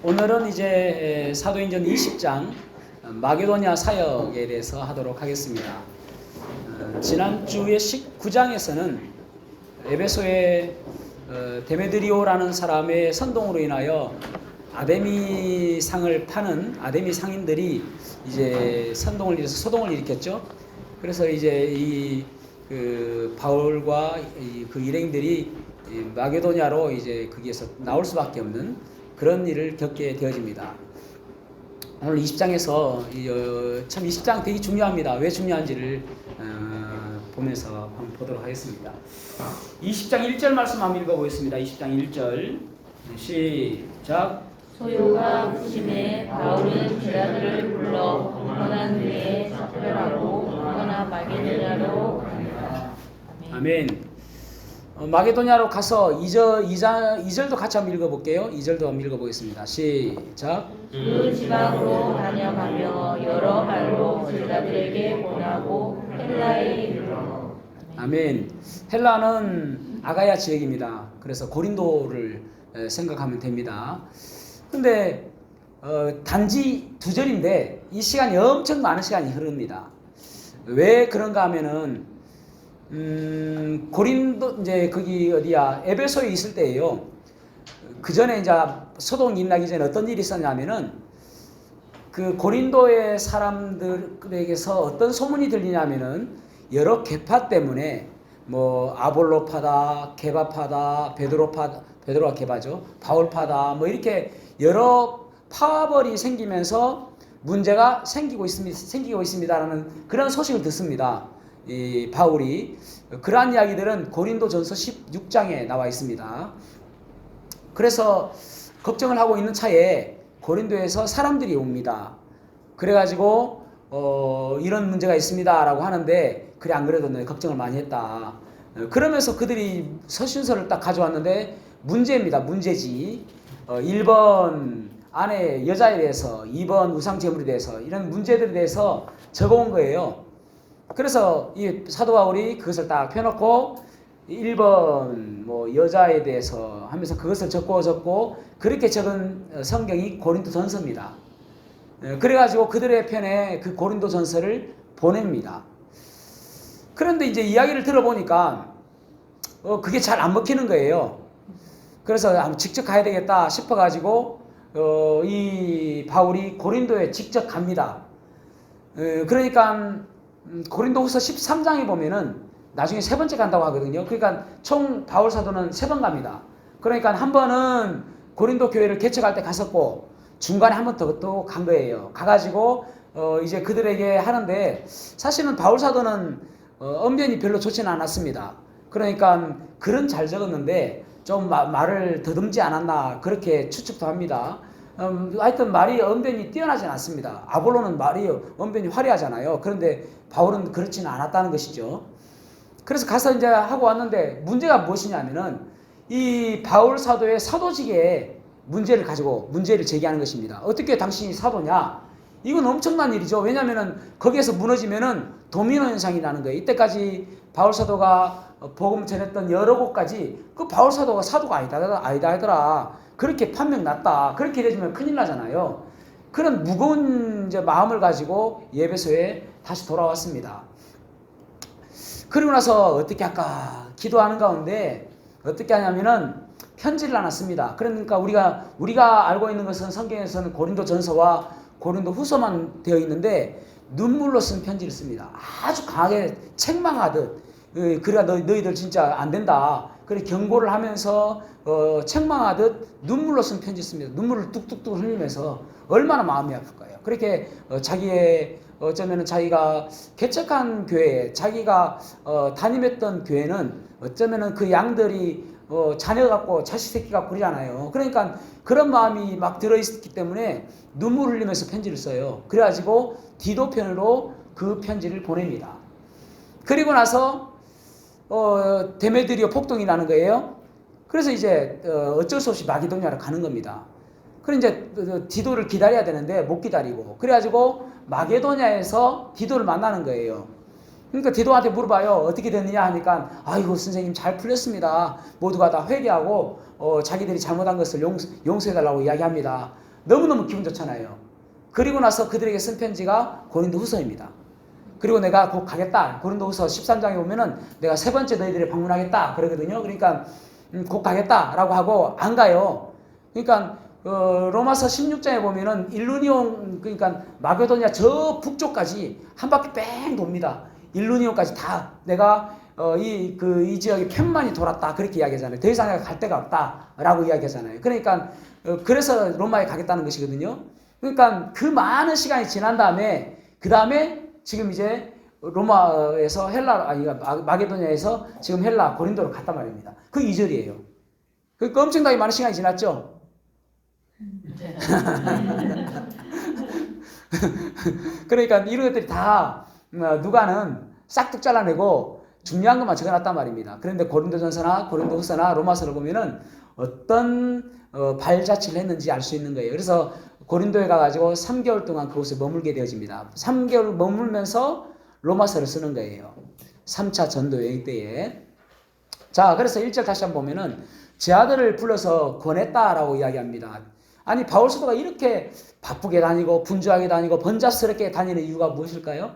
오늘은 이제 사도행전 20장 마게도냐 사역에 대해서 하도록 하겠습니다. 지난주에 19장에서는 에베소의 데메드리오라는 사람의 선동으로 인하여 아데미 상을 파는 아데미 상인들이 이제 선동을 일으켜서 소동을 일으켰죠. 그래서 이제 그 바울과 그 일행들이 마게도냐로 이제 거기에서 나올 수밖에 없는 그런 일을 겪게 되어집니다. 오늘 20장에서 참 20장 되게 중요합니다. 왜 중요한지를 보면서 한번 보도록 하겠습니다. 20장 1절 말씀 한번 읽어보겠습니다. 20장 1절 시작. 소요가 부심에 바울은 제자들을 불러 건건한 후에 작별하고 건건한 마게도냐로 갑니다. 아멘. 마게도냐로 가서 2절도 같이 한번 읽어볼게요. 2절도 한번 읽어보겠습니다. 시작. 그 지방으로 다녀가며 여러 말로 제자들에게 권하고 헬라에 이르러. 아멘. 헬라는 아가야 지역입니다. 그래서 고린도를 생각하면 됩니다. 근데 단지 2절인데 이 시간이 엄청 많은 시간이 흐릅니다. 왜 그런가 하면은 고린도 이제 거기 어디야 에베소에 있을 때예요. 그 전에 이제 소동 일나기 전에 어떤 일이 있었냐면은 그 고린도의 사람들에게서 어떤 소문이 들리냐면은 여러 계파 때문에 뭐 아볼로파다, 게바파다, 베드로가 게바죠, 바울파다, 뭐 이렇게 여러 파벌이 생기면서 문제가 생기고 있습니다라는 그런 소식을 듣습니다. 이 바울이 그러한 이야기들은 고린도전서 16장에 나와 있습니다. 그래서 걱정을 하고 있는 차에 고린도에서 사람들이 옵니다. 그래가지고 이런 문제가 있습니다라고 하는데 그래 안 그래도 내 걱정을 많이 했다. 그러면서 그들이 서신서를 딱 가져왔는데 문제입니다. 문제지. 1번 아내 여자에 대해서, 2번 우상 제물에 대해서 이런 문제들에 대해서 적어온 거예요. 그래서 이 사도 바울이 그것을 딱 펴놓고 1번 뭐 여자에 대해서 하면서 그것을 적고 그렇게 적은 성경이 고린도전서입니다. 그래가지고 그들의 편에 그 고린도전서를 보냅니다. 그런데 이제 이야기를 들어보니까 그게 잘 안 먹히는 거예요. 그래서 직접 가야 되겠다 싶어가지고 이 바울이 고린도에 직접 갑니다. 그러니까 고린도후서 13장에 보면은 나중에 3번째 간다고 하거든요. 그러니까 총 바울 사도는 3번 갑니다. 그러니까 한 번은 고린도 교회를 개척할 때 갔었고 중간에 한 번 더 간 거예요. 가가지고 이제 그들에게 하는데 사실은 바울 사도는 언변이 별로 좋지는 않았습니다. 그러니까 글은 잘 적었는데 좀 말을 더듬지 않았나 그렇게 추측도 합니다. 하여튼 언변이 뛰어나진 않습니다. 아볼로는 언변이 화려하잖아요. 그런데 바울은 그렇지는 않았다는 것이죠. 그래서 가서 이제 하고 왔는데 문제가 무엇이냐면은 이 바울 사도의 사도직에 문제를 제기하는 것입니다. 어떻게 당신이 사도냐? 이건 엄청난 일이죠. 왜냐면은 거기에서 무너지면은 도미노 현상이 나는 거예요. 이때까지 바울 사도가 복음 전했던 여러 곳까지 그 바울 사도가 사도가 아니다 하더라. 그렇게 판명 났다. 그렇게 되면 큰일 나잖아요. 그런 무거운 이제 마음을 가지고 에베소에 다시 돌아왔습니다. 그리고 나서 어떻게 할까 기도하는 가운데 어떻게 하냐면은 편지를 나눴습니다. 그러니까 우리가 알고 있는 것은 성경에서는 고린도전서와 고린도후서만 되어 있는데 눈물로 쓴 편지를 씁니다. 아주 강하게 책망하듯 그래 너희들 진짜 안 된다. 그래 경고를 하면서 책망하듯 눈물로 쓴 편지 씁니다. 눈물을 뚝뚝뚝 흘리면서 얼마나 마음이 아플까요? 그렇게 자기의 어쩌면은 자기가 개척한 교회, 자기가 담임했던 교회는 어쩌면은 그 양들이 자녀 같고 자식 새끼 같고 그러잖아요. 그러니까 그런 마음이 막 들어있기 때문에 눈물 흘리면서 편지를 써요. 그래가지고 디도편으로 그 편지를 보냅니다. 그리고 나서 데메드리오 폭동이 나는 거예요. 그래서 이제 어쩔 수 없이 마게도냐로 가는 겁니다. 그래 이제 디도를 기다려야 되는데 못 기다리고 그래가지고 마게도냐에서 디도를 만나는 거예요. 그러니까 디도한테 물어봐요. 어떻게 됐느냐 하니까 아이고 선생님 잘 풀렸습니다. 모두가 다 회개하고 자기들이 잘못한 것을 용서해달라고 이야기합니다. 너무너무 기분 좋잖아요. 그리고 나서 그들에게 쓴 편지가 고린도후서입니다. 그리고 내가 곧 가겠다. 고린도후서 13장에 보면은 내가 세 번째 너희들을 방문하겠다 그러거든요. 그러니까 곧 가겠다라고 하고 안 가요. 그러니까 로마서 16장에 보면은 일루니온, 그러니까 마게도냐 저 북쪽까지 한 바퀴 뺑 돕니다. 일루니온까지 다 내가 이 지역에 편만이 돌았다 그렇게 이야기하잖아요. 더 이상 내가 갈 데가 없다라고 이야기하잖아요. 그러니까 그래서 로마에 가겠다는 것이거든요. 그러니까 그 많은 시간이 지난 다음에 그 다음에 지금 이제 로마에서 마게도냐에서 지금 헬라 고린도로 갔단 말입니다. 그 2절이에요. 그러니까 엄청나게 많은 시간이 지났죠. 그러니까 이런 것들이 다 누가는 싹둑 잘라내고 중요한 것만 적어놨단 말입니다. 그런데 고린도전서나 고린도후서나 로마서를 보면은 어떤 발자취를 했는지 알 수 있는 거예요. 그래서 고린도에 가가지고 3개월 동안 그곳에 머물게 되어집니다. 3개월 머물면서 로마서를 쓰는 거예요. 3차 전도 여행 때에. 자, 그래서 1절 다시 한번 보면은 제 아들을 불러서 권했다라고 이야기합니다. 아니, 바울 사도가 이렇게 바쁘게 다니고 분주하게 다니고 번잡스럽게 다니는 이유가 무엇일까요?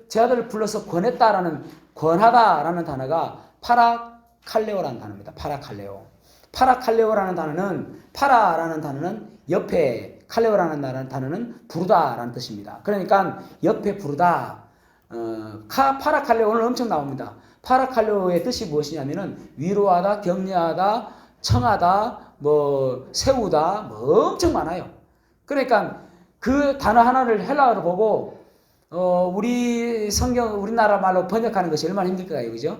제 아들을 불러서 권했다라는, 권하다라는 단어가 파라칼레오라는 단어입니다. 파라칼레오. 파라칼레오라는 단어는, 파라라는 단어는 옆에, 칼레오라는 단어는 부르다라는 뜻입니다. 그러니까 옆에 부르다. 파라칼레오 오늘 엄청 나옵니다. 파라칼레오의 뜻이 무엇이냐면은 위로하다, 격려하다, 청하다, 뭐 세우다, 뭐 엄청 많아요. 그러니까 그 단어 하나를 헬라어로 보고 우리나라 말로 번역하는 것이 얼마나 힘들까요, 그죠?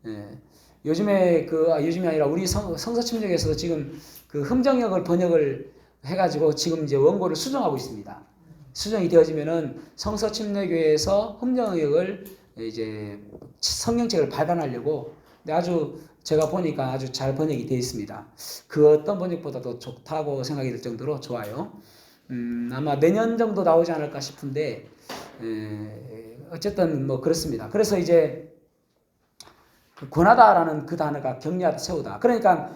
예. 요즘이 아니라 우리 성서침략에서도 지금 그 흠정역을 번역을 해가지고 지금 이제 원고를 수정하고 있습니다. 수정이 되어지면은 성서침례교회에서 흠정역을 이제 성경책을 발간하려고 아주 제가 보니까 아주 잘 번역이 되어 있습니다. 그 어떤 번역보다도 좋다고 생각이 들 정도로 좋아요. 아마 내년 정도 나오지 않을까 싶은데 어쨌든 뭐 그렇습니다. 그래서 이제 권하다라는 그 단어가 격려하다, 세우다. 그러니까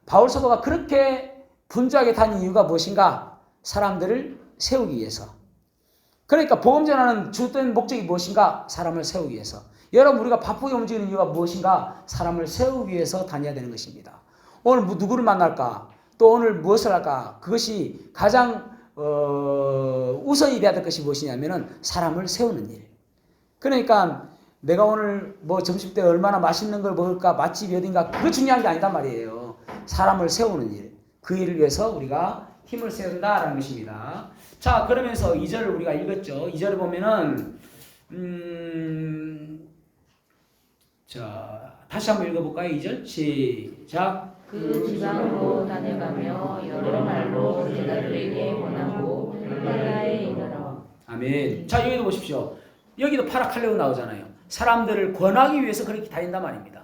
바울 사도가 그렇게 분주하게 다닌 이유가 무엇인가? 사람들을 세우기 위해서. 그러니까 복음 전하는 주된 목적이 무엇인가? 사람을 세우기 위해서. 여러분, 우리가 바쁘게 움직이는 이유가 무엇인가? 사람을 세우기 위해서 다녀야 되는 것입니다. 오늘 누구를 만날까? 또 오늘 무엇을 할까? 그것이 가장 우선이 돼야 될 것이 무엇이냐면은 사람을 세우는 일. 그러니까 내가 오늘 뭐 점심때 얼마나 맛있는 걸 먹을까? 맛집이 어딘가? 그거 중요한 게 아니단 말이에요. 사람을 세우는 일. 그 일을 위해서 우리가 힘을 써야 된다라는 것입니다. 자, 그러면서 2절을 우리가 읽었죠. 2절을 보면은 자, 다시 한번 읽어볼까요? 2절 시작. 그 지방으로 다녀가며 여러 말로 제자들에게 권하고 헬라에 이르러. 아멘. 자, 여기도 보십시오. 여기도 파라칼레오 나오잖아요. 사람들을 권하기 위해서 그렇게 다닌단 말입니다.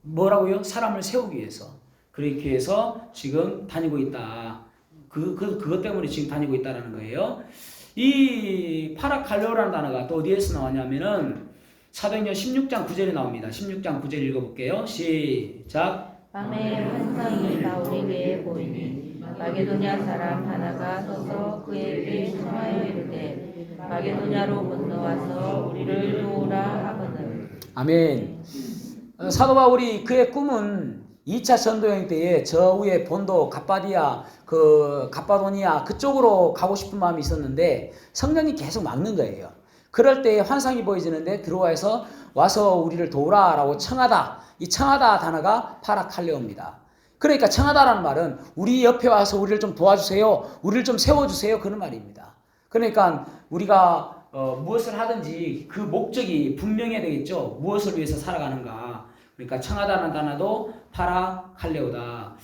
뭐라고요? 사람을 세우기 위해서. 그렇게 해서 지금 다니고 있다. 그것 때문에 지금 다니고 있다는 거예요. 이 파라칼레오라는 단어가 또 어디에서 나왔냐면은 사도행전 16장 9절에 나옵니다. 16장 9절 읽어볼게요. 시작. 밤에 환상이 바울에게 보이니 마게도냐 사람 하나가 서서 그에게 청하여 이르되 마게도냐로 건너와서 우리를 도우라 하거늘. 아멘. 사도 바울이 그의 꿈은 2차 전도여행 때에 저 위에 본도 갑바도니아 그쪽으로 가고 싶은 마음이 있었는데 성령이 계속 막는 거예요. 그럴 때 환상이 보여지는데 들어와서 우리를 도우라라고 청하다. 이 청하다 단어가 파라칼레오입니다. 그러니까 청하다라는 말은 우리 옆에 와서 우리를 좀 도와주세요. 우리를 좀 세워주세요. 그런 말입니다. 그러니까 우리가 무엇을 하든지 그 목적이 분명해야 되겠죠. 무엇을 위해서 살아가는가. 그러니까 청하다는 단어도 파라칼레오다.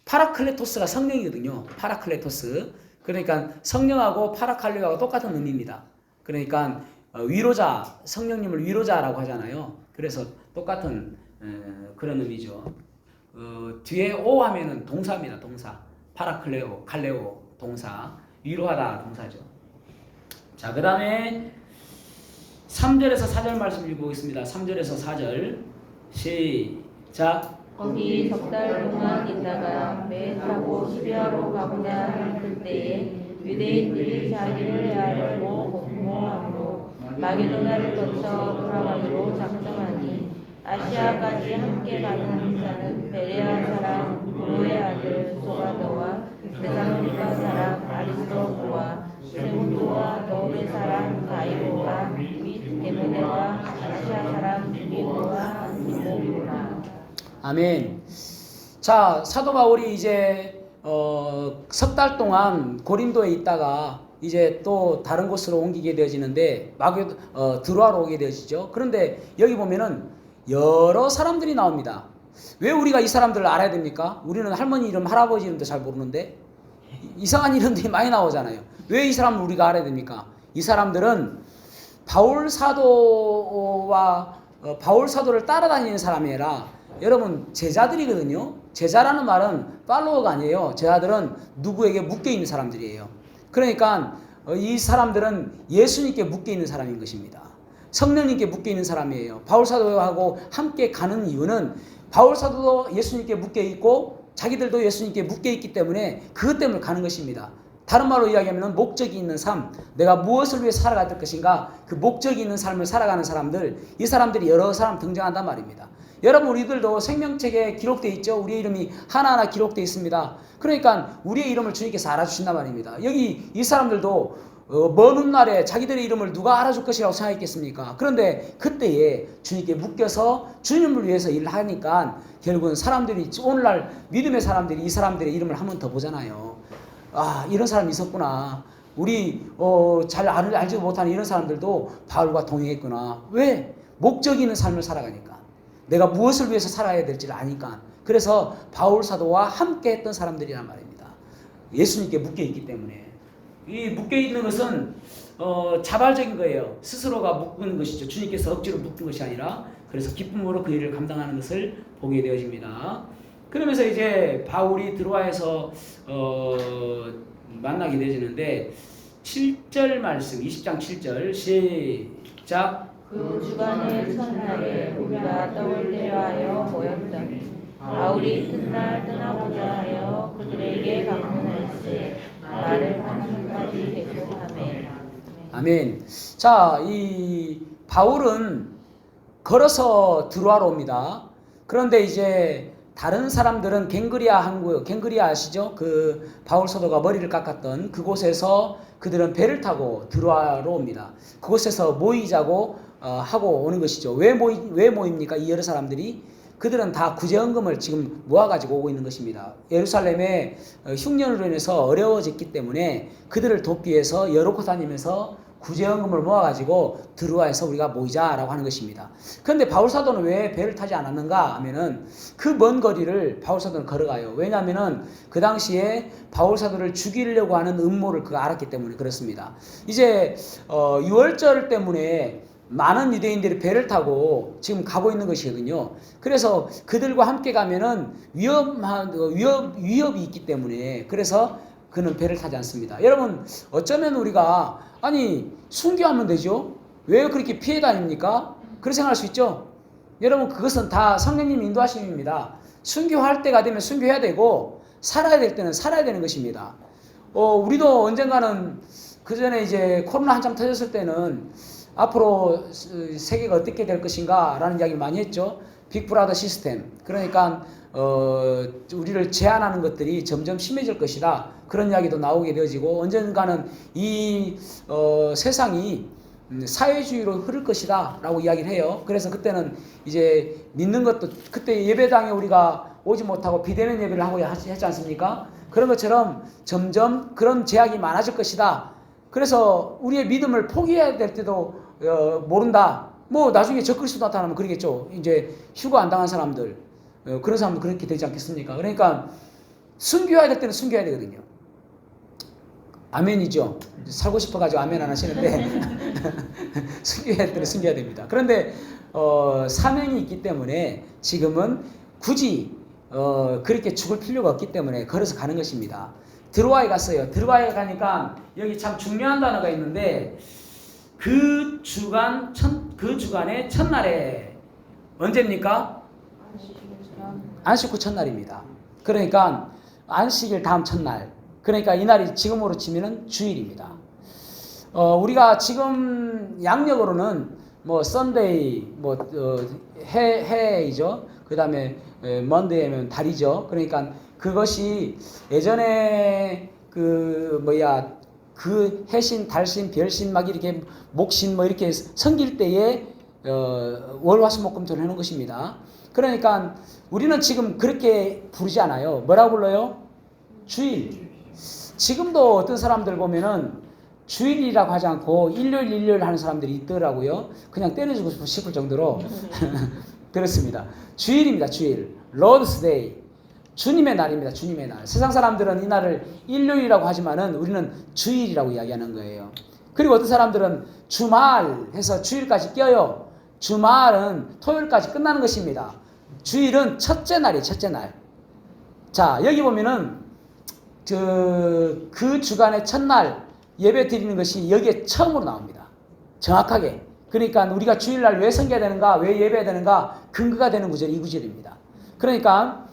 파라클레토스가 성령이거든요. 파라클레토스. 그러니까 성령하고 파라칼레오하고 똑같은 의미입니다. 그러니까 위로자, 성령님을 위로자라고 하잖아요. 그래서 똑같은 그런 의미죠. 뒤에 오 하면은 동사입니다. 동사. 파라클레오, 칼레오 동사. 위로하다 동사죠. 자, 그 다음에 3절에서 4절 말씀 읽어보겠습니다. 3절에서 4절 시작. 거기 석 달 동안 있다가 배 타고 시리아로 가고자 할 그때에 유대인들이 자기를 헤아리고 공모함으로 마게도나를 거쳐 돌아가기로 작정하니 아시아까지 함께 가는 자는 베레아 사람 브로의 아들 소바더와 데살로니가 사람 아리스토부와 세군도와 더베 사람 가이로와 및 데모데와 아시아 사람 유리고와 디모비로라. 아멘. 자, 사도 바울이 이제 석 달 동안 고린도에 있다가 이제 또 다른 곳으로 옮기게 되어지는데 드로아로 오게 되어지죠. 그런데 여기 보면은 여러 사람들이 나옵니다. 왜 우리가 이 사람들을 알아야 됩니까? 우리는 할머니 이름, 할아버지 이름도 잘 모르는데 이상한 이름들이 많이 나오잖아요. 왜 이 사람을 우리가 알아야 됩니까? 이 사람들은 바울 사도와 바울 사도를 따라다니는 사람이 아니라 여러분 제자들이거든요. 제자라는 말은 팔로워가 아니에요. 제자들은 누구에게 묶여 있는 사람들이에요. 그러니까 이 사람들은 예수님께 묶여 있는 사람인 것입니다. 성령님께 묶여 있는 사람이에요. 바울 사도하고 함께 가는 이유는 바울 사도도 예수님께 묶여 있고 자기들도 예수님께 묶여 있기 때문에 그것 때문에 가는 것입니다. 다른 말로 이야기하면 목적이 있는 삶, 내가 무엇을 위해 살아갈 것인가, 그 목적이 있는 삶을 살아가는 사람들, 이 사람들이 여러 사람 등장한단 말입니다. 여러분 우리들도 생명책에 기록되어 있죠. 우리의 이름이 하나하나 기록되어 있습니다. 그러니까 우리의 이름을 주님께서 알아주신단 말입니다. 여기 이 사람들도 먼 훗날에 자기들의 이름을 누가 알아줄 것이라고 생각했겠습니까? 그런데 그때에 주님께 묶여서 주님을 위해서 일을 하니까 결국은 사람들이 오늘날 믿음의 사람들이 이 사람들의 이름을 한 번 더 보잖아요. 아, 이런 사람이 있었구나. 우리 잘 알지 못하는 이런 사람들도 바울과 동행했구나. 왜? 목적이 있는 삶을 살아가니까. 내가 무엇을 위해서 살아야 될지를 아니까. 그래서 바울 사도와 함께 했던 사람들이란 말입니다. 예수님께 묶여있기 때문에. 이 묶여있는 것은 자발적인 거예요. 스스로가 묶은 것이죠. 주님께서 억지로 묶은 것이 아니라. 그래서 기쁨으로 그 일을 감당하는 것을 보게 되어집니다. 그러면서 이제 바울이 드로아에서 만나게 되어지는데 7절 말씀 20장 7절 시작. 그 주간의 첫날에 우리가 떡을 떼려하여 모였더니 바울이 이튿날 떠나고자 하여 그들에게 방문할세 말을 한순까지 계속하매. 아멘. 자, 이 바울은 걸어서 드로아로 옵니다. 그런데 이제 다른 사람들은 갱그리아 항구, 갱그리아 아시죠? 그 바울 사도가 머리를 깎았던 그곳에서 그들은 배를 타고 드로아로 옵니다. 그곳에서 모이자고 하고 오는 것이죠. 왜 모입니까? 이 여러 사람들이 그들은 다 구제헌금을 지금 모아가지고 오고 있는 것입니다. 예루살렘의 흉년으로 인해서 어려워졌기 때문에 그들을 돕기 위해서 여러 곳 다니면서 구제헌금을 모아가지고 드로아에서 우리가 모이자라고 하는 것입니다. 그런데 바울 사도는 왜 배를 타지 않았는가 하면은 그 먼 거리를 바울 사도는 걸어가요. 왜냐하면은 그 당시에 바울 사도를 죽이려고 하는 음모를 그가 알았기 때문에 그렇습니다. 이제 6월절 때문에 많은 유대인들이 배를 타고 지금 가고 있는 것이거든요. 그래서 그들과 함께 가면은 위협이 있기 때문에 그래서 그는 배를 타지 않습니다. 여러분 어쩌면 우리가 아니 순교하면 되죠. 왜 그렇게 피해 다닙니까? 그렇게 생각할 수 있죠. 여러분 그것은 다 성령님 인도하심입니다. 순교할 때가 되면 순교해야 되고 살아야 될 때는 살아야 되는 것입니다. 우리도 언젠가는 그 전에 이제 코로나 한참 터졌을 때는 앞으로 세계가 어떻게 될 것인가 라는 이야기를 많이 했죠. 빅브라더 시스템. 그러니까 우리를 제한하는 것들이 점점 심해질 것이다. 그런 이야기도 나오게 되어지고 언젠가는 이 세상이 사회주의로 흐를 것이다 라고 이야기를 해요. 그래서 그때는 이제 믿는 것도 그때 예배당에 우리가 오지 못하고 비대면 예배를 하고 했지 않습니까? 그런 것처럼 점점 그런 제약이 많아질 것이다. 그래서 우리의 믿음을 포기해야 될 때도 모른다. 뭐 나중에 적그리스도 나타나면 그러겠죠. 이제 휴가 안 당한 사람들, 그런 사람들 그렇게 되지 않겠습니까? 그러니까 순교해야 될 때는 순교해야 되거든요. 아멘이죠. 살고 싶어가지고 아멘 안 하시는데 순교해야 될 때는 순교해야 됩니다. 그런데 사명이 있기 때문에 지금은 굳이 그렇게 죽을 필요가 없기 때문에 걸어서 가는 것입니다. 드로아에 갔어요. 드로아에 가니까 여기 참 중요한 단어가 있는데 그 주간의 첫날에 언제입니까? 안식 후 첫날입니다. 그러니까 안식일 다음 첫날. 그러니까 이 날이 지금으로 치면은 주일입니다. 우리가 지금 양력으로는 뭐 썬데이, 뭐 해이죠. 그다음에 먼데이면 달이죠. 그러니까 그것이 예전에 그 해신, 달신, 별신 막 이렇게 목신 뭐 이렇게 섬길 때에 월화수목금토를 해놓은 것입니다. 그러니까 우리는 지금 그렇게 부르지 않아요. 뭐라고 불러요? 주일. 지금도 어떤 사람들 보면은 주일이라고 하지 않고 일요일 하는 사람들이 있더라고요. 그냥 때려주고 싶을 정도로 그렇습니다. 주일입니다. 주일. Lord's Day. 주님의 날입니다. 주님의 날. 세상 사람들은 이 날을 일요일이라고 하지만은 우리는 주일이라고 이야기하는 거예요. 그리고 어떤 사람들은 주말 해서 주일까지 껴요. 주말은 토요일까지 끝나는 것입니다. 주일은 첫째 날이에요. 첫째 날. 자, 여기 보면은 그 주간의 첫날 예배 드리는 것이 여기에 처음으로 나옵니다. 정확하게. 그러니까 우리가 주일날 왜 섬겨야 되는가, 왜 예배해야 되는가 근거가 되는 구절이 이 구절입니다. 그러니까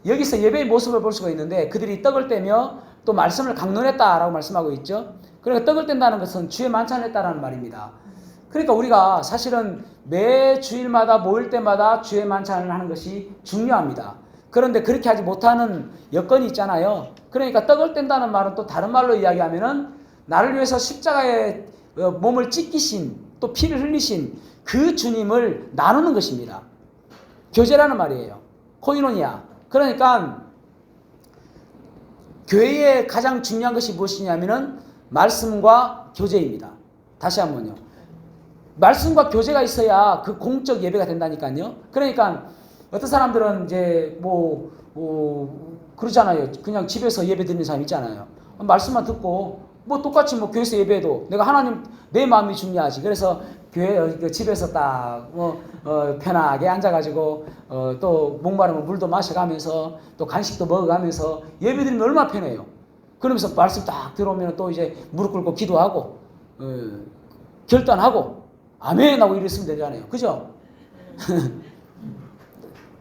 여기서 예배의 모습을 볼 수가 있는데 그들이 떡을 떼며 또 말씀을 강론했다라고 말씀하고 있죠. 그러니까 떡을 뗀다는 것은 주의 만찬을 했다라는 말입니다. 그러니까 우리가 사실은 매 주일마다 모일 때마다 주의 만찬을 하는 것이 중요합니다. 그런데 그렇게 하지 못하는 여건이 있잖아요. 그러니까 떡을 뗀다는 말은 또 다른 말로 이야기하면은 나를 위해서 십자가에 몸을 찢기신 또 피를 흘리신 그 주님을 나누는 것입니다. 교제라는 말이에요. 코이노니아. 그러니까 교회의 가장 중요한 것이 무엇이냐면은 말씀과 교제입니다. 다시 한번요. 말씀과 교제가 있어야 그 공적 예배가 된다니까요. 그러니까 어떤 사람들은 이제 그러잖아요. 그냥 집에서 예배 드리는 사람 있잖아요. 말씀만 듣고 뭐 똑같이 뭐 교회에서 예배해도 내가 하나님 내 마음이 중요하지. 그래서 교회 집에서 딱 편하게 앉아가지고 또 목마르면 물도 마셔가면서 또 간식도 먹어가면서 예배 드리면 얼마나 편해요. 그러면서 말씀 딱 들어오면 또 이제 무릎 꿇고 기도하고 결단하고 아멘 하고 이랬으면 되잖아요. 그죠?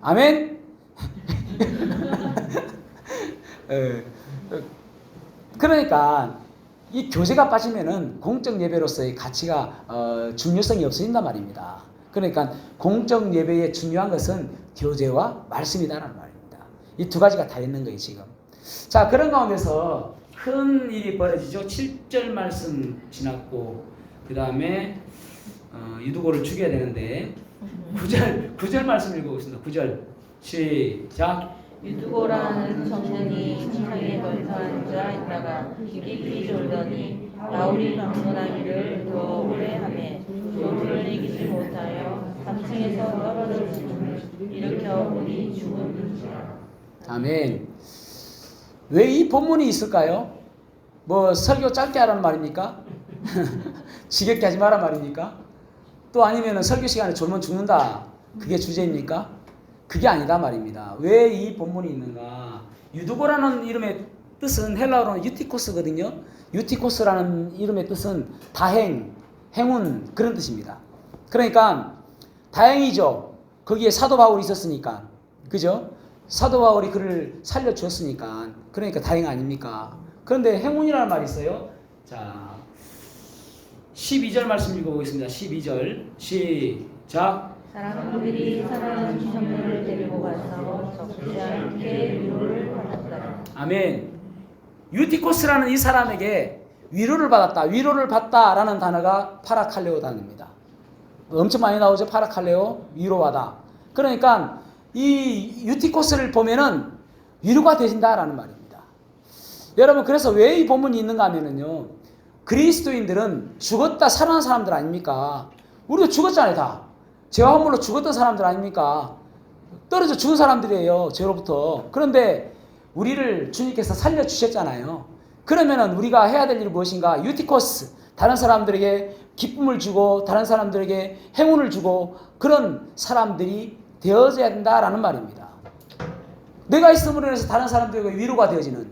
아멘? 그러니까 이 교제가 빠지면은 공적 예배로서의 가치가 중요성이 없어진단 말입니다. 그러니까 공적 예배의 중요한 것은 교제와 말씀이다라는 말입니다. 이 두 가지가 다 있는 거예요 지금. 자, 그런 가운데서 큰 일이 벌어지죠. 7절 말씀 지났고 그 다음에 유두고를 죽여야 되는데 9절 말씀 읽어보겠습니다. 9절 시작. 유두고라는 청년이 창에 걸터 앉아 있다가 깊이 졸더니 바울이 강론하기를 더 오래 하매 졸음을 이기지 못하여 3층에서 떨어져 죽음을 일으켜 보니 죽음인지라. 아멘. 왜 이 본문이 있을까요? 뭐 설교 짧게 하라는 말입니까? 지겹게 하지 마라 말입니까? 또 아니면 설교 시간에 졸면 죽는다. 그게 주제입니까? 그게 아니다 말입니다. 왜 이 본문이 있는가? 유두고라는 이름의 뜻은 헬라어로는 유티코스거든요. 유티코스라는 이름의 뜻은 다행, 행운 그런 뜻입니다. 그러니까 다행이죠. 거기에 사도 바울이 있었으니까. 그죠? 사도 바울이 그를 살려주었으니까. 그러니까 다행 아닙니까? 그런데 행운이라는 말이 있어요. 자, 12절 말씀 읽어보겠습니다. 12절 시작. 사람들이 사랑하는 청년을 데리고 가서 적지 않게 위로를 받았다. 아멘. 유티코스라는 이 사람에게 위로를 받았다. 위로를 받다라는 단어가 파라칼레오 단어입니다. 엄청 많이 나오죠. 파라칼레오, 위로하다. 그러니까 이 유티코스를 보면은 위로가 되신다라는 말입니다. 여러분, 그래서 왜 이 본문이 있는가 하면은요, 그리스도인들은 죽었다 살아난 사람들 아닙니까? 우리도 죽었잖아요, 다. 죄와 허물로 죽었던 사람들 아닙니까? 떨어져 죽은 사람들이에요, 죄로부터. 그런데 우리를 주님께서 살려주셨잖아요. 그러면은 우리가 해야 될 일이 무엇인가? 유티코스, 다른 사람들에게 기쁨을 주고 다른 사람들에게 행운을 주고 그런 사람들이 되어져야 된다라는 말입니다. 내가 있음으로 인해서 다른 사람들에게 위로가 되어지는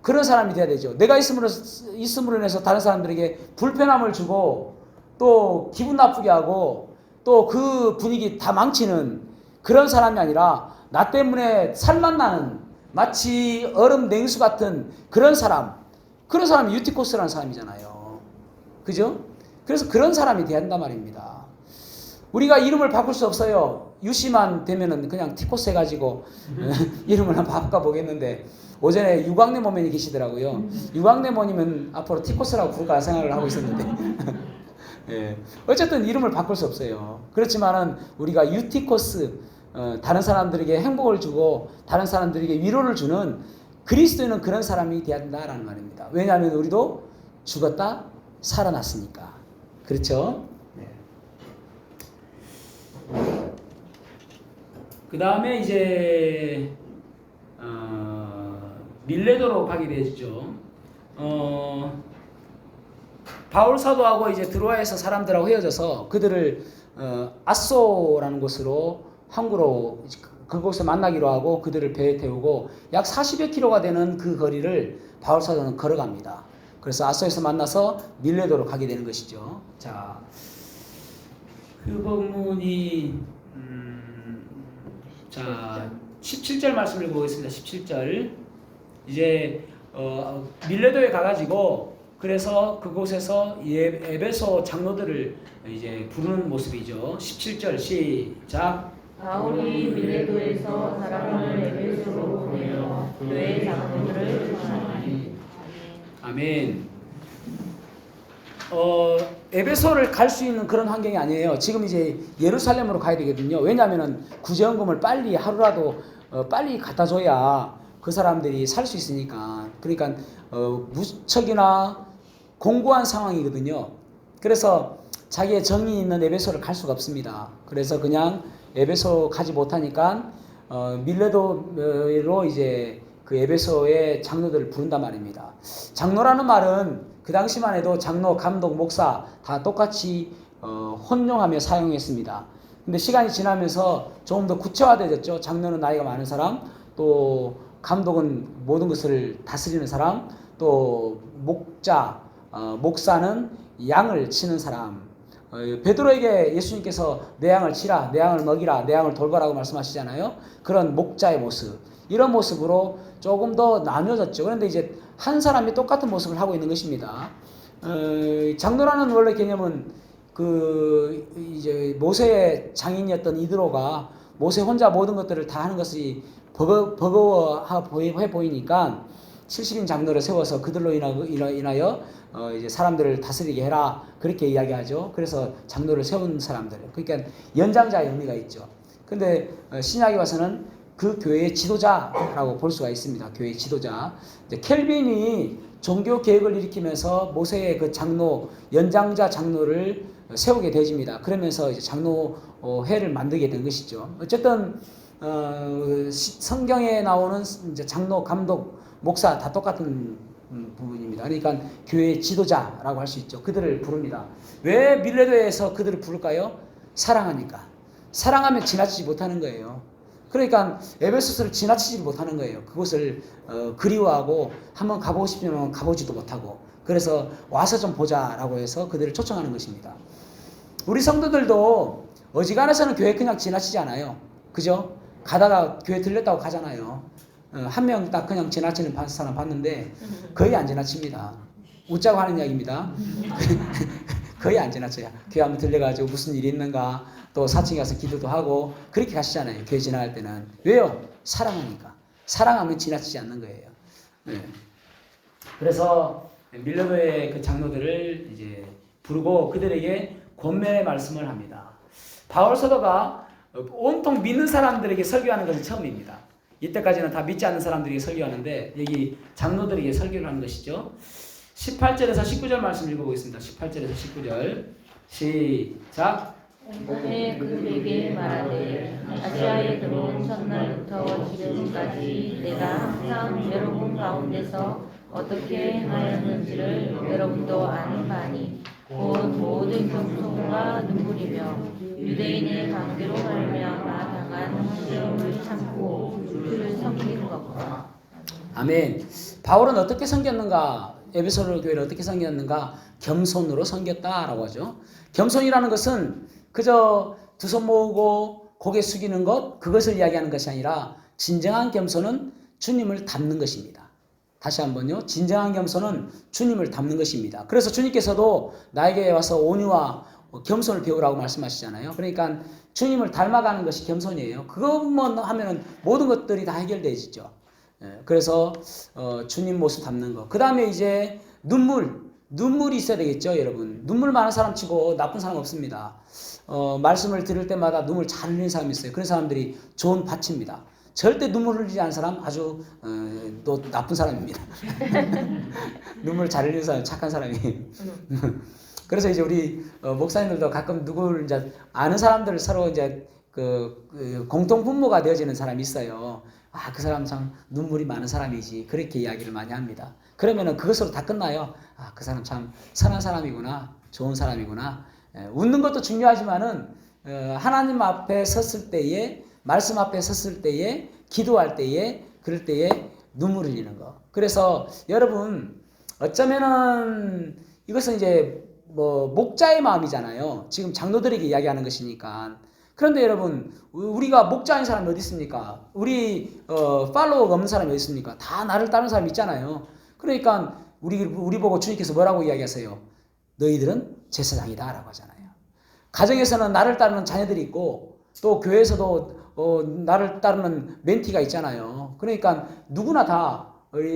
그런 사람이 되어야 되죠. 내가 있음으로 인해서 다른 사람들에게 불편함을 주고 또 기분 나쁘게 하고 또 그 분위기 다 망치는 그런 사람이 아니라 나 때문에 살만 나는 마치 얼음 냉수 같은 그런 사람이 유티코스라는 사람이잖아요. 그죠? 그래서 그런 사람이 돼야 한단 말입니다. 우리가 이름을 바꿀 수 없어요. 유씨만 되면은 그냥 티코스 해가지고 이름을 한번 바꿔보겠는데 오전에 유광래 모면이 계시더라고요. 유광래 모님은 앞으로 티코스라고 부를까 생각을 하고 있었는데 예. 어쨌든 이름을 바꿀 수 없어요. 그렇지만은 우리가 유티코스, 다른 사람들에게 행복을 주고 다른 사람들에게 위로를 주는 그리스도인은 그런 사람이 되어야 한다라는 말입니다. 왜냐하면 우리도 죽었다 살아났으니까. 그렇죠? 네. 그 다음에 이제 밀레도로 가게 되죠. 바울 사도하고 이제 드로아에서 사람들하고 헤어져서 그들을 아소라는 곳으로 항구로 그곳에 만나기로 하고 그들을 배에 태우고 약 40여 킬로가 되는 그 거리를 바울 사도는 걸어갑니다. 그래서 아소에서 만나서 밀레도로 가게 되는 것이죠. 자, 그 본문이 자 17절 말씀을 보겠습니다. 17절 이제 밀레도에 가가지고 그래서 그곳에서 에베소 장로들을 이제 부르는 모습이죠. 17절 시작. 바울이 밀레도에서 사람을 에베소로 보내어 교회 장로들을 전하니. 아멘. 에베소를 갈 수 있는 그런 환경이 아니에요. 지금 이제 예루살렘으로 가야 되거든요. 왜냐하면은 구제연금을 빨리 하루라도 빨리 갖다 줘야 그 사람들이 살 수 있으니까. 그러니까 무척이나 공고한 상황이거든요. 그래서 자기의 정이 있는 에베소를 갈 수가 없습니다. 그래서 그냥 에베소 가지 못하니까 밀레도로 이제 그 에베소의 장로들을 부른단 말입니다. 장로라는 말은 그 당시만 해도 장로, 감독, 목사 다 똑같이 혼용하며 사용했습니다. 근데 시간이 지나면서 조금 더 구체화되었죠. 장로는 나이가 많은 사람, 또 감독은 모든 것을 다스리는 사람, 또 목사는 양을 치는 사람. 베드로에게 예수님께서 내 양을 치라, 내 양을 먹이라, 내 양을 돌보라고 말씀하시잖아요. 그런 목자의 모습, 이런 모습으로 조금 더 나뉘어졌죠. 그런데 이제 한 사람이 똑같은 모습을 하고 있는 것입니다. 장로라는 원래 개념은 그 이제 모세의 장인이었던 이드로가 모세 혼자 모든 것들을 다 하는 것이 버거워해 보이니까 70인 장로를 세워서 그들로 인하여 이제 사람들을 다스리게 해라, 그렇게 이야기하죠. 그래서 장로를 세운 사람들, 그러니까 연장자의 의미가 있죠. 근데 신약에 와서는 그 교회의 지도자라고 볼 수가 있습니다. 교회의 지도자. 이제 켈빈이 종교 개혁을 일으키면서 모세의 그 장로, 연장자 장로를 세우게 되집니다. 그러면서 이제 장로회를 만들게 된 것이죠. 어쨌든 성경에 나오는 이제 장로, 감독, 목사 다 똑같은 부분입니다. 그러니까 교회의 지도자라고 할 수 있죠. 그들을 부릅니다. 왜 밀레도에서 그들을 부를까요? 사랑하니까. 사랑하면 지나치지 못하는 거예요. 그러니까 에베소서를 지나치지 못하는 거예요. 그곳을 그리워하고 한번 가보고 싶으면 가보지도 못하고, 그래서 와서 좀 보자라고 해서 그들을 초청하는 것입니다. 우리 성도들도 어지간해서는 교회 그냥 지나치지 않아요. 그죠? 가다가 교회 들렸다고 가잖아요. 한 명 딱 그냥 지나치는 사람 봤는데 거의 안 지나칩니다. 웃자고 하는 이야기입니다. 거의 안 지나쳐요. 교회 한번 들려가지고 무슨 일이 있는가, 또 4층에 가서 기도도 하고 그렇게 가시잖아요. 교회 지나갈 때는. 왜요? 사랑하니까. 사랑하면 지나치지 않는 거예요. 네. 그래서 밀레도의 그 장로들을 이제 부르고 그들에게 권면의 말씀을 합니다. 바울 사도가 온통 믿는 사람들에게 설교하는 것은 처음입니다. 이때까지는 다 믿지 않는 사람들에게 설교하는데 여기 장로들에게 설교를 하는 것이죠. 18절에서 19절 말씀 읽어보겠습니다. 18절에서 19절 시작. 이번에 그들에게 말하되 아시아에 들어온 첫날부터 지금까지 내가 항상 여러분 가운데서 어떻게 행하였는지를 여러분도 아는 바니 곧 모든 경통과 눈물이며 유대인의 관계로 말미암아 당한 시험을 참고 주를 섬기는 것과. 아멘. 바울은 어떻게 섬겼는가? 에베소 교회를 어떻게 섬겼는가? 겸손으로 섬겼다라고 하죠. 겸손이라는 것은 그저 두 손 모으고 고개 숙이는 것, 그것을 이야기하는 것이 아니라 진정한 겸손은 주님을 닮는 것입니다. 다시 한번요. 진정한 겸손은 주님을 닮는 것입니다. 그래서 주님께서도 나에게 와서 온유와 겸손을 배우라고 말씀하시잖아요. 그러니까 주님을 닮아가는 것이 겸손이에요. 그것만 하면은 모든 것들이 다 해결되죠. 그래서 주님 모습 닮는 거. 그 다음에 이제 눈물이 있어야 되겠죠, 여러분. 눈물 많은 사람 치고 나쁜 사람 없습니다. 말씀을 들을 때마다 눈물 잘 흘리는 사람이 있어요. 그런 사람들이 좋은 밭입니다. 절대 눈물 흘리지 않는 사람 아주 또 나쁜 사람입니다. 눈물 잘 흘리는 사람 착한 사람이에요. 그래서 이제 우리 목사님들도 가끔 누구를 이제 아는 사람들을 서로 이제 그 공통 분모가 되어지는 사람이 있어요. 아, 그 사람 참 눈물이 많은 사람이지. 그렇게 이야기를 많이 합니다. 그러면은 그것으로 다 끝나요. 아, 그 사람 참 선한 사람이구나. 좋은 사람이구나. 웃는 것도 중요하지만은 하나님 앞에 섰을 때에 말씀 앞에 섰을 때에 기도할 때에 그럴 때에 눈물 흘리는 거. 그래서 여러분 어쩌면은 이것은 이제 뭐 목자의 마음이잖아요. 지금 장로들에게 이야기하는 것이니까. 그런데 여러분 우리가 목자인 사람이 어디 있습니까? 우리 팔로워가 없는 사람이 어디 있습니까? 다 나를 따르는 사람이 있잖아요. 그러니까 우리 보고 주님께서 뭐라고 이야기하세요? 너희들은 제사장이다 라고 하잖아요. 가정에서는 나를 따르는 자녀들이 있고 또 교회에서도 나를 따르는 멘티가 있잖아요. 그러니까 누구나 다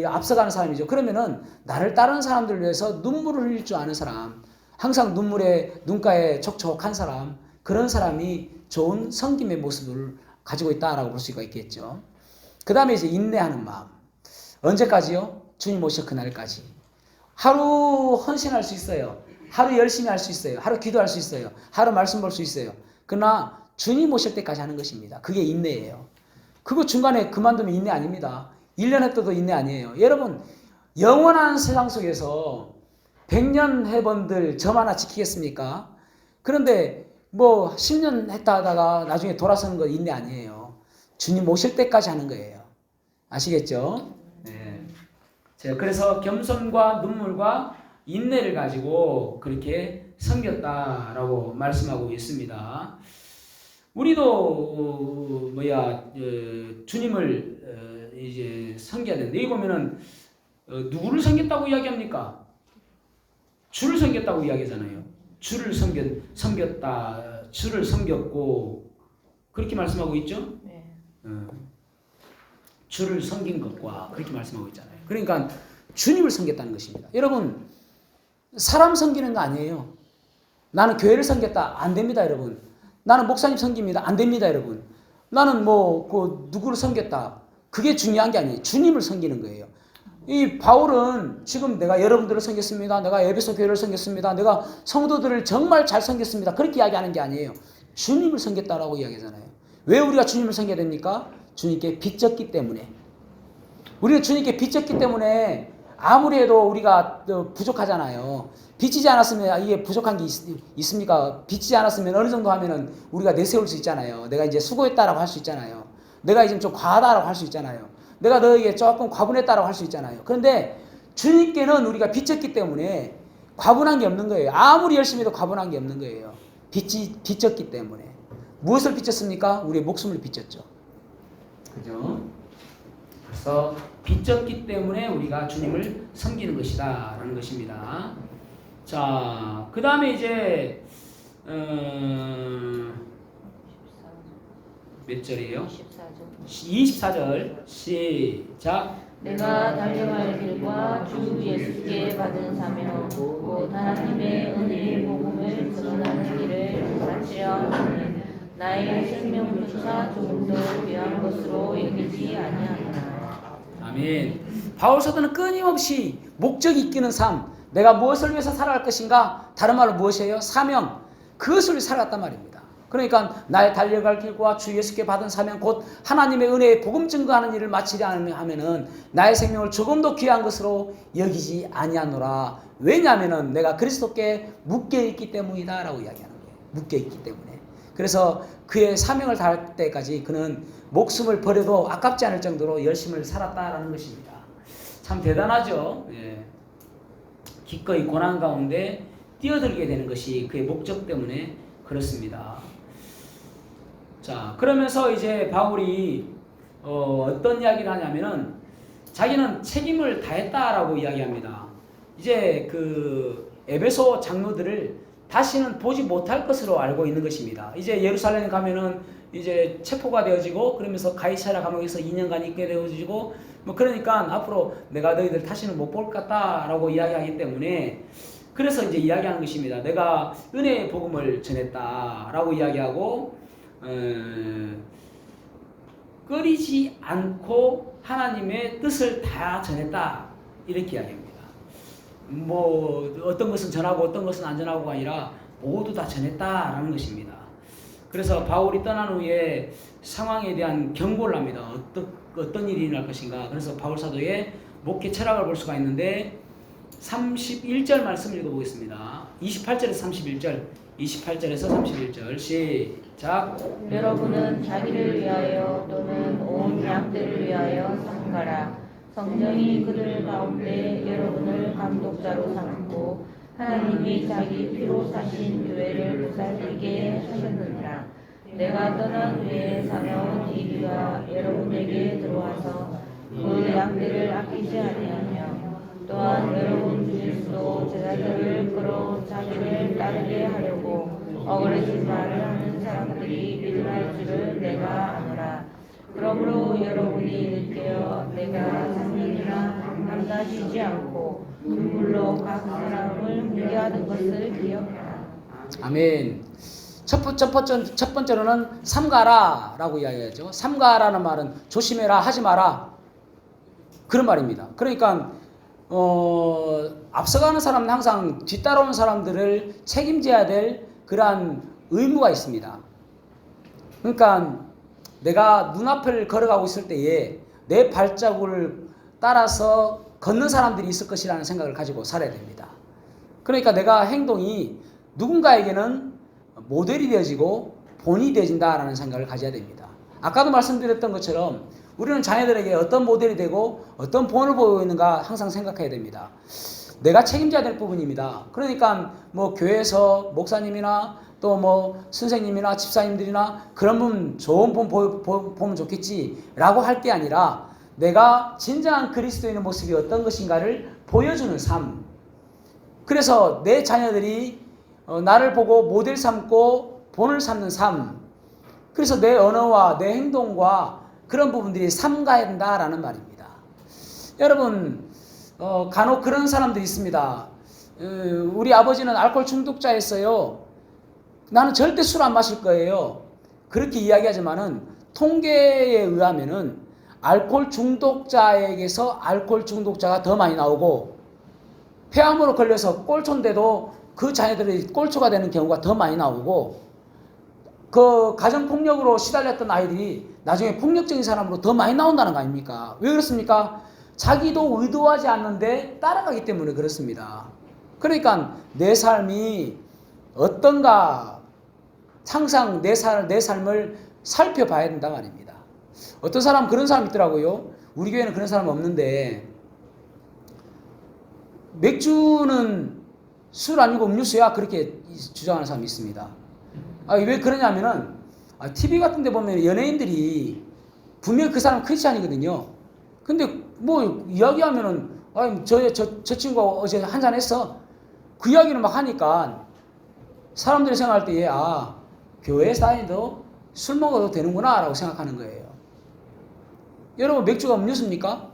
앞서가는 사람이죠. 그러면은 나를 따르는 사람들을 위해서 눈물을 흘릴 줄 아는 사람, 항상 눈가에 촉촉한 사람, 그런 사람이 좋은 섬김의 모습을 가지고 있다라고 볼 수가 있겠죠. 그 다음에 이제 인내하는 마음. 언제까지요? 주님 오실 그날까지. 하루 헌신할 수 있어요. 하루 열심히 할 수 있어요. 하루 기도할 수 있어요. 하루 말씀 볼 수 있어요. 그러나 주님 오실 때까지 하는 것입니다. 그게 인내예요. 그거 중간에 그만두면 인내 아닙니다. 1년 했어도 인내 아니에요. 여러분 영원한 세상 속에서 100년 해본들 점 하나 지키겠습니까? 그런데 뭐 10년 했다 하다가 나중에 돌아서는 거 인내 아니에요. 주님 오실 때까지 하는 거예요. 아시겠죠? 네. 제가 그래서 겸손과 눈물과 인내를 가지고 그렇게 섬겼다라고 말씀하고 있습니다. 우리도 주님을 이제 섬겨야 되는데 여기 보면은 누구를 섬겼다고 이야기합니까? 주를 섬겼다고 이야기하잖아요. 주를 섬겼다, 주를 섬겼고 그렇게 말씀하고 있죠? 네. 주를 섬긴 것과 그렇게 말씀하고 있잖아요. 그러니까 주님을 섬겼다는 것입니다. 여러분 사람 섬기는 거 아니에요. 나는 교회를 섬겼다 안 됩니다, 여러분. 나는 목사님 섬깁니다 안 됩니다, 여러분. 나는 누구를 섬겼다 그게 중요한 게 아니에요. 주님을 섬기는 거예요. 이 바울은 지금 내가 여러분들을 섬겼습니다. 내가 에베소 교회를 섬겼습니다. 내가 성도들을 정말 잘 섬겼습니다. 그렇게 이야기하는 게 아니에요. 주님을 섬겼다라고 이야기하잖아요. 왜 우리가 주님을 섬겨야 됩니까? 주님께 빚졌기 때문에. 우리는 주님께 빚졌기 때문에 아무리 해도 우리가 부족하잖아요. 빚지지 않았으면 이게 부족한 게 있습니까? 빚지지 않았으면 어느 정도 하면은 우리가 내세울 수 있잖아요. 내가 이제 수고했다라고 할 수 있잖아요. 내가 이제 좀 과하다라고 할 수 있잖아요. 내가 너에게 조금 과분했다라고 할 수 있잖아요. 그런데 주님께는 우리가 빚졌기 때문에 과분한 게 없는 거예요. 아무리 열심히 해도 과분한 게 없는 거예요. 빚졌기 때문에. 무엇을 빚졌습니까? 우리의 목숨을 빚졌죠. 그죠? 그래서 빚졌기 때문에 우리가 주님을 섬기는 것이다 라는 것입니다. 자, 그 다음에 이제 몇 절이에요? 24절 시작. 내가 달려갈 길과 주 예수께 받은 사명 곧 하나님의 은혜의 복음을 전하는 길을 마치려 하노니 나의 생명조차 조금도 귀한 것으로 여기지 아니하노라. 아멘. 바울 사도는 끊임없이 목적이 이끄는 삶, 내가 무엇을 위해서 살아갈 것인가? 다른 말로 무엇이에요? 사명. 그것을 위해 살아갔단 말입니다. 그러니까 나의 달려갈 길과 주 예수께 받은 사명 곧 하나님의 은혜의 복음 증거하는 일을 마치려 하면은 나의 생명을 조금도 귀한 것으로 여기지 아니하노라. 왜냐하면은 내가 그리스도께 묶여 있기 때문이다라고 이야기하는 거예요. 묶여 있기 때문에. 그래서 그의 사명을 다할 때까지 그는 목숨을 버려도 아깝지 않을 정도로 열심히 살았다라는 것입니다. 참 대단하죠. 예. 기꺼이 고난 가운데 뛰어들게 되는 것이 그의 목적 때문에 그렇습니다. 자, 그러면서 이제 바울이 어떤 이야기를 하냐면은 자기는 책임을 다했다라고 이야기합니다. 이제 그 에베소 장로들을 다시는 보지 못할 것으로 알고 있는 것입니다. 이제 예루살렘 가면은 이제 체포가 되어지고 그러면서 가이사랴 감옥에서 2년간 있게 되어지고 뭐 그러니까 앞으로 내가 너희들 다시는 못 볼 것 같다라고 이야기하기 때문에 그래서 이제 이야기하는 것입니다. 내가 은혜의 복음을 전했다라고 이야기하고 꺼리지 않고 하나님의 뜻을 다 전했다 이렇게 이야기합니다. 뭐 어떤 것은 전하고 어떤 것은 안 전하고가 아니라 모두 다 전했다라는 것입니다. 그래서 바울이 떠난 후에 상황에 대한 경고를 합니다. 어떤 일이 일어날 것인가. 그래서 바울 사도의 목회 철학을 볼 수가 있는데 31절 말씀 읽어보겠습니다. 28절에서 31절, 28절에서 31절 시작. 여러분은 자기를 위하여 또는 온 양들을 위하여 삼가라. 성령이 그들 가운데 여러분을 감독자로 삼고 하나님이 자기 피로 사신 교회를 보살피게 하셨느니라. 내가 떠난 후에 사나운 이리가 여러분에게 들어와서 그 양들을 아끼지 아니하며 또한 여러분 중에서도 제자들을 끌어 자기를 따르게 하려고 어그러진 말을 하는 사람들이 일어날 줄을 내가 아노라. 그러므로 여러분이 느껴 내가 3년이나 밤낮이지 않고 눈물로 각 사람을 훈계하는 것을 기억하라. 아멘. 첫 번째로는 삼가라 라고 이야기하죠. 삼가라는 말은 조심해라, 하지 마라, 그런 말입니다. 그러니까 앞서가는 사람은 항상 뒤따라오는 사람들을 책임져야 될 그러한 의무가 있습니다. 그러니까 내가 눈앞을 걸어가고 있을 때에 내 발자국을 따라서 걷는 사람들이 있을 것이라는 생각을 가지고 살아야 됩니다. 그러니까 내가 행동이 누군가에게는 모델이 되어지고 본이 되어진다라는 생각을 가져야 됩니다. 아까도 말씀드렸던 것처럼 우리는 자녀들에게 어떤 모델이 되고 어떤 본을 보이고 있는가 항상 생각해야 됩니다. 내가 책임져야 될 부분입니다. 그러니까 뭐 교회에서 목사님이나 또 뭐 선생님이나 집사님들이나 그런 분 좋은 분 보면 좋겠지라고 할 게 아니라 내가 진정한 그리스도인의 모습이 어떤 것인가를 보여주는 삶. 그래서 내 자녀들이 나를 보고 모델 삼고 본을 삼는 삶. 그래서 내 언어와 내 행동과 그런 부분들이 삼가야 된다라는 말입니다. 여러분 간혹 그런 사람들이 있습니다. 우리 아버지는 알코올 중독자였어요. 나는 절대 술 안 마실 거예요. 그렇게 이야기하지만은 통계에 의하면은 알코올 중독자에게서 알코올 중독자가 더 많이 나오고 폐암으로 걸려서 꼴초인데도 그 자녀들이 꼴초가 되는 경우가 더 많이 나오고 그 가정폭력으로 시달렸던 아이들이 나중에 폭력적인 사람으로 더 많이 나온다는 거 아닙니까? 왜 그렇습니까? 자기도 의도하지 않는데 따라가기 때문에 그렇습니다. 그러니까 내 삶이 어떤가 항상 내 삶을 살펴봐야 된다 말입니다. 어떤 사람 그런 사람 있더라고요. 우리 교회는 그런 사람 없는데 맥주는 술 아니고 음료수야 그렇게 주장하는 사람이 있습니다. 왜 그러냐면은 TV 같은 데 보면 연예인들이 분명히 그 사람 크리스찬이거든요. 근데 뭐 이야기하면은 저 친구가 어제 한잔 했어. 그 이야기를 막 하니까 사람들이 생각할 때에 교회 사이도 술 먹어도 되는구나 라고 생각하는 거예요. 여러분 맥주가 음료수입니까?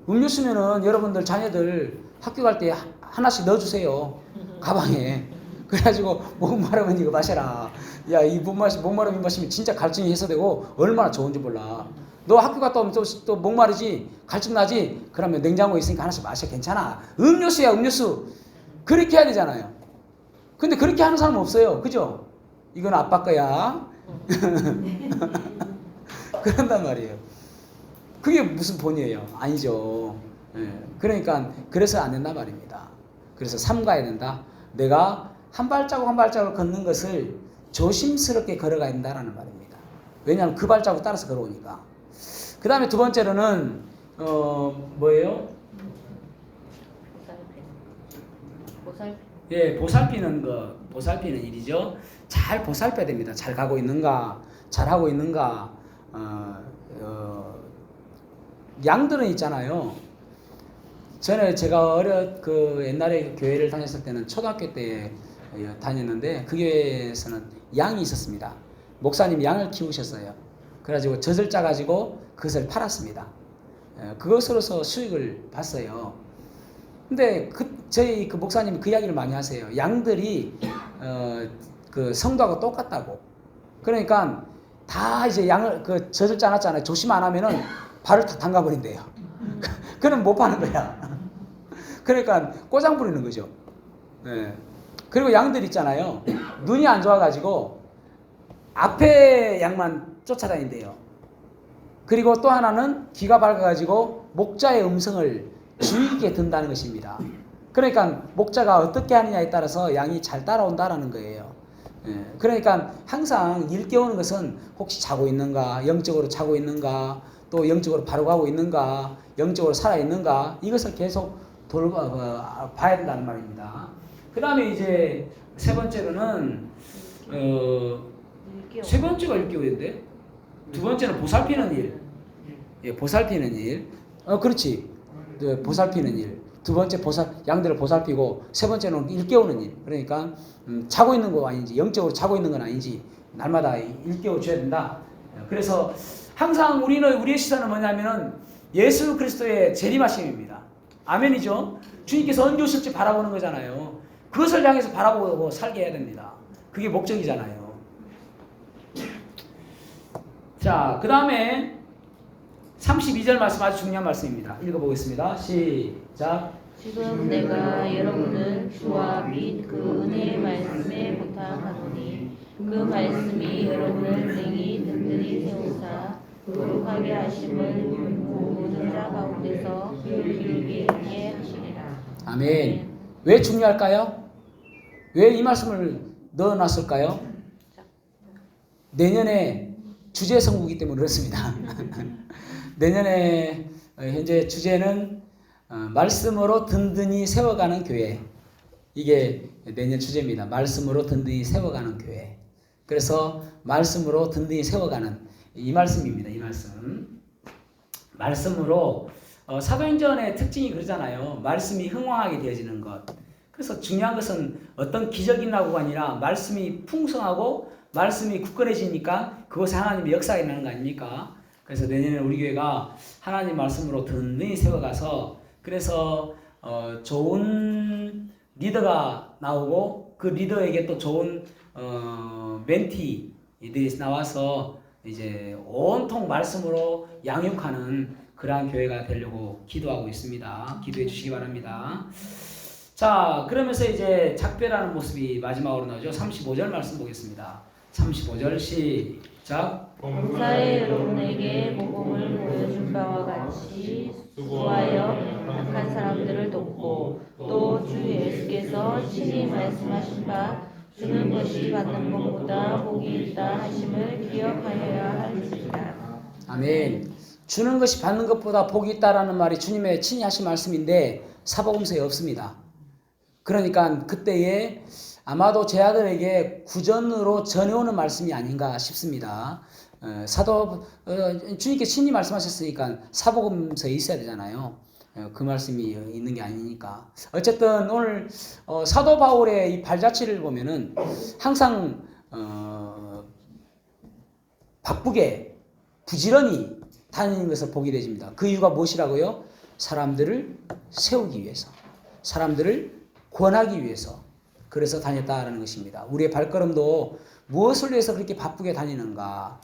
음료수면은 여러분들 자녀들 학교 갈 때 하나씩 넣어주세요. 가방에. 그래가지고 목마르면 이거 마셔라. 야, 이 목마르면 마시면 진짜 갈증이 해소되고 얼마나 좋은지 몰라. 너 학교 갔다 오면 또 목마르지? 갈증 나지? 그러면 냉장고에 있으니까 하나씩 마셔. 괜찮아. 음료수야, 음료수. 그렇게 해야 되잖아요. 근데 그렇게 하는 사람은 없어요. 그죠? 이건 아빠 거야. 그런단 말이에요. 그게 무슨 본이에요? 아니죠. 그러니까 그래서 안 된단 말입니다. 그래서 삼가야 된다. 내가 한 발자국 한 발자국 걷는 것을 조심스럽게 걸어가야 된다라는 말입니다. 왜냐하면 그 발자국 따라서 걸어오니까. 그 다음에 두 번째로는 뭐예요? 보살피는 일이죠. 잘 보살펴야 됩니다. 잘 가고 있는가, 잘하고 있는가? 양들은 있잖아요. 전에 제가 옛날에 교회를 다녔을 때는 초등학교 때 다녔는데 그 교회에서는 양이 있었습니다. 목사님이 양을 키우셨어요. 그래가지고 젖을 짜가지고 그것을 팔았습니다. 그것으로서 수익을 봤어요. 근데 저희 그 목사님이 그 이야기를 많이 하세요. 양들이 그 성도하고 똑같다고. 그러니까 다 이제 양을 젖을 짜놨잖아요. 조심 안 하면은 발을 다 담가버린대요. 그럼 못 파는 거야. 그러니까 꼬장 부리는 거죠. 네. 그리고 양들 있잖아요. 눈이 안 좋아가지고 앞에 양만 쫓아다닌대요. 그리고 또 하나는 귀가 밝아가지고 목자의 음성을 주의 깊게 듣는다는 것입니다. 그러니까 목자가 어떻게 하느냐에 따라서 양이 잘 따라온다라는 거예요. 그러니까 항상 일깨우는 것은 혹시 자고 있는가, 영적으로 자고 있는가, 또 영적으로 바로 가고 있는가, 영적으로 살아 있는가, 이것을 계속 봐야 된다는 말입니다. 그 다음에 이제 세 번째로는 세 번째가 일깨우는데 두 번째는 보살피는 일. 예, 보살피는 일. 그렇지. 보살피는 일. 두 번째 양들을 보살피고 세 번째는 일깨우는 일. 그러니까 자고 있는 거 아닌지, 영적으로 자고 있는 건 아닌지 날마다 일깨워 줘야 된다. 그래서 항상 우리의 시선은 뭐냐면은 예수 그리스도의 재림하심입니다. 아멘이죠. 주님께서 언제 오실지 바라보는 거잖아요. 그것을 향해서 바라보고 살게 해야 됩니다. 그게 목적이잖아요. 자, 그 다음에 32절 말씀 아주 중요한 말씀입니다. 읽어보겠습니다. 시작. 지금 내가 여러분을 주와 및 그 은혜의 말씀에 부탁하노니 그 말씀이 여러분을 능히 든든히 세우사 거룩하게 하심을 모든 자 가운데서 기울게 있게 하시리라. 아멘. 왜 중요할까요? 왜 이 말씀을 넣어놨을까요? 내년에 주제 선거이기 때문에 그렇습니다. 내년에 현재 주제는 말씀으로 든든히 세워가는 교회. 이게 내년 주제입니다. 말씀으로 든든히 세워가는 교회. 그래서 말씀으로 든든히 세워가는 이 말씀입니다. 이 말씀. 말씀으로 사도행전의 특징이 그러잖아요. 말씀이 흥황하게 되어지는 것. 그래서 중요한 것은 어떤 기적이 나고가 아니라 말씀이 풍성하고 말씀이 굳건해지니까 그곳에 하나님의 역사가 일어나는 거 아닙니까? 그래서 내년에 우리 교회가 하나님 말씀으로 든든히 세워가서 그래서 좋은 리더가 나오고 그 리더에게 또 좋은 멘티들이 나와서 이제 온통 말씀으로 양육하는 그러한 교회가 되려고 기도하고 있습니다. 기도해 주시기 바랍니다. 자, 그러면서 이제 작별하는 모습이 마지막으로 나오죠. 35절 말씀 보겠습니다. 35절 시작. 범사에 여러분에게 복음을 보여준 바와 같이 수고하여 악한 사람들을 돕고 또 주 예수께서 친히 말씀하신 바 주는 것이 받는 것보다 복이 있다 하심을 기억하여야 할지니라. 아멘. 주는 것이 받는 것보다 복이 있다라는 말이 주님의 친히 하신 말씀인데 사복음서에 없습니다. 그러니까 그때에 아마도 제 아들에게 구전으로 전해오는 말씀이 아닌가 싶습니다. 주님께 친히 말씀하셨으니까 사복음서에 있어야 되잖아요. 그 말씀이 있는 게 아니니까. 어쨌든 오늘 사도 바울의 이 발자취를 보면은 항상 바쁘게 부지런히 다니는 것을 보게 되집니다. 그 이유가 무엇이라고요? 사람들을 세우기 위해서, 사람들을 권하기 위해서 그래서 다녔다라는 것입니다. 우리의 발걸음도 무엇을 위해서 그렇게 바쁘게 다니는가?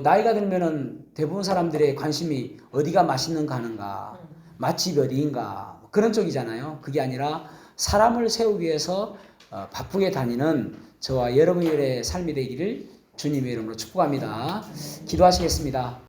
나이가 들면은 대부분 사람들의 관심이 어디가 맛있는가 하는가, 맛집이 어디인가 그런 쪽이잖아요. 그게 아니라 사람을 세우기 위해서 바쁘게 다니는 저와 여러분의 삶이 되기를 주님의 이름으로 축복합니다. 기도하시겠습니다.